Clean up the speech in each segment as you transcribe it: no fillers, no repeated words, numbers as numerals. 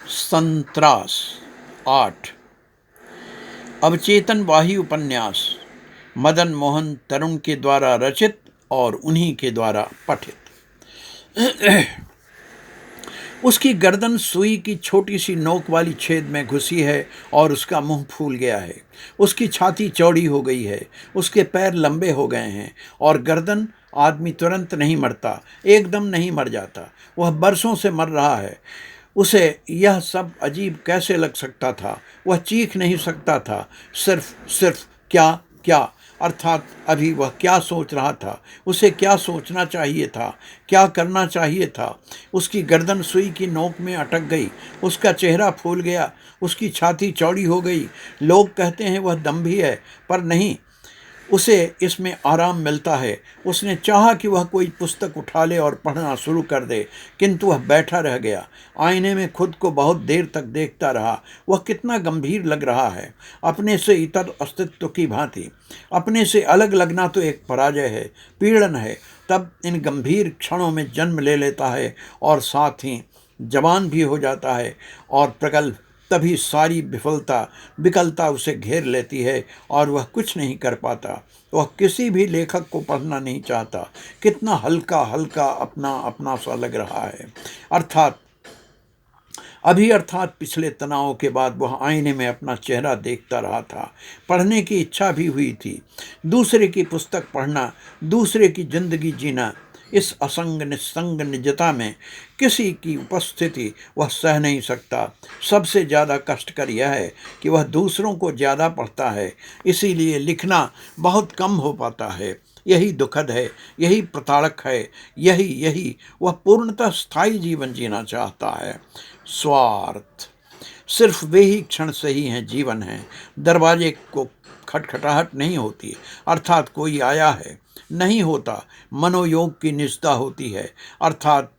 संत्रास 8 अवचेतन वाही उपन्यास मदन मोहन तरुण के द्वारा रचित और उन्हीं के द्वारा पठित। उसकी गर्दन सुई की छोटी सी नोक वाली छेद में घुसी है और उसका मुंह फूल गया है। उसकी छाती चौड़ी हो गई है, उसके पैर लंबे हो गए हैं और गर्दन। आदमी तुरंत नहीं मरता, एकदम नहीं मर जाता, वह बरसों से मर रहा है। उसे यह सब अजीब कैसे लग सकता था? वह चीख नहीं सकता था। सिर्फ सिर्फ क्या क्या, अर्थात अभी वह क्या सोच रहा था, उसे क्या सोचना चाहिए था, क्या करना चाहिए था। उसकी गर्दन सुई की नोक में अटक गई, उसका चेहरा फूल गया, उसकी छाती चौड़ी हो गई। लोग कहते हैं वह दम्भी है, पर नहीं, उसे इसमें आराम मिलता है। उसने चाहा कि वह कोई पुस्तक उठा ले और पढ़ना शुरू कर दे, किंतु वह बैठा रह गया। आईने में खुद को बहुत देर तक देखता रहा। वह कितना गंभीर लग रहा है, अपने से इतर अस्तित्व की भांति। अपने से अलग लगना तो एक पराजय है, पीड़न है। तब इन गंभीर क्षणों में जन्म ले लेता है और साथ ही जवान भी हो जाता है और प्रगल्भ। तभी सारी विकलता उसे घेर लेती है और वह कुछ नहीं कर पाता। वह किसी भी लेखक को पढ़ना नहीं चाहता। कितना हल्का हल्का अपना अपना सा लग रहा है। अर्थात पिछले तनाव के बाद वह आईने में अपना चेहरा देखता रहा था। पढ़ने की इच्छा भी हुई थी, दूसरे की पुस्तक पढ़ना, दूसरे की जिंदगी जीना। इस असंग निस्संग निजता में किसी की उपस्थिति वह सह नहीं सकता। सबसे ज़्यादा कष्टकर यह है कि वह दूसरों को ज़्यादा पढ़ता है, इसीलिए लिखना बहुत कम हो पाता है। यही दुखद है, यही प्रताड़क है, यही वह पूर्णतः स्थायी जीवन जीना चाहता है। स्वार्थ सिर्फ वे ही क्षण सही हैं, जीवन है। दरवाजे को खटखटाहट नहीं होती, अर्थात कोई आया है, नहीं होता। मनोयोग की निष्ठा होती है, अर्थात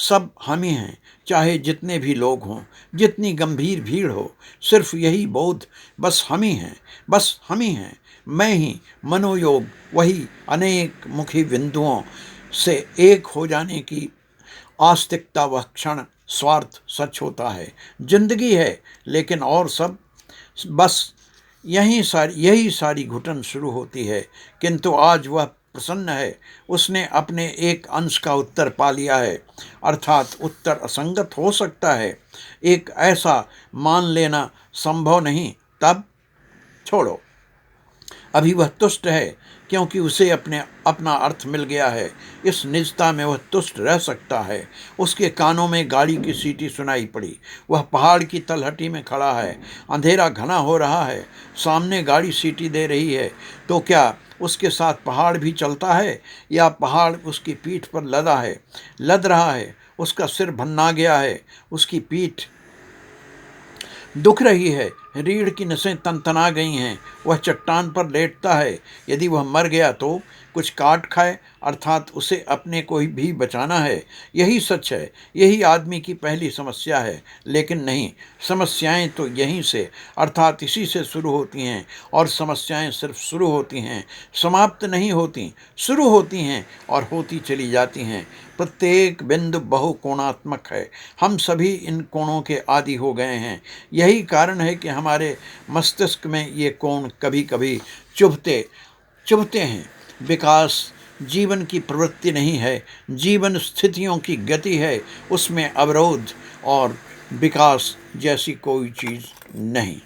सब हम ही हैं, चाहे जितने भी लोग हों, जितनी गंभीर भीड़ हो। सिर्फ यही बोध, बस हम ही हैं, बस हम ही हैं, मैं ही। मनोयोग वही अनेक मुखी बिंदुओं से एक हो जाने की आस्तिकता, वह क्षण स्वार्थ सच होता है। जिंदगी है, लेकिन और सब बस यही सारी घुटन शुरू होती है। किंतु आज वह प्रसन्न है, उसने अपने एक अंश का उत्तर पा लिया है। अर्थात उत्तर असंगत हो सकता है, एक ऐसा मान लेना संभव नहीं। तब छोड़ो, अभी वह तुष्ट है, क्योंकि उसे अपना अर्थ मिल गया है। इस निजता में वह तुष्ट रह सकता है। उसके कानों में गाड़ी की सीटी सुनाई पड़ी। वह पहाड़ की तलहटी में खड़ा है, अंधेरा घना हो रहा है, सामने गाड़ी सीटी दे रही है। तो क्या उसके साथ पहाड़ भी चलता है, या पहाड़ उसकी पीठ पर लद रहा है? उसका सिर भन्ना गया है, उसकी पीठ दुख रही है, रीढ़ की नसें तनतना गई हैं। वह चट्टान पर लेटता है। यदि वह मर गया तो कुछ काट खाए, अर्थात उसे अपने को भी बचाना है। यही सच है, यही आदमी की पहली समस्या है। लेकिन नहीं, समस्याएं तो यहीं से, अर्थात इसी से शुरू होती हैं। और समस्याएं सिर्फ शुरू होती हैं, समाप्त नहीं होती। शुरू होती हैं और होती चली जाती हैं। प्रत्येक बिंदु बहुकोणात्मक है। हम सभी इन कोणों के आदी हो गए हैं। यही कारण है कि हमारे मस्तिष्क में ये कोण कभी कभी चुभते हैं। विकास जीवन की प्रवृत्ति नहीं है, जीवन स्थितियों की गति है। उसमें अवरोध और विकास जैसी कोई चीज़ नहीं।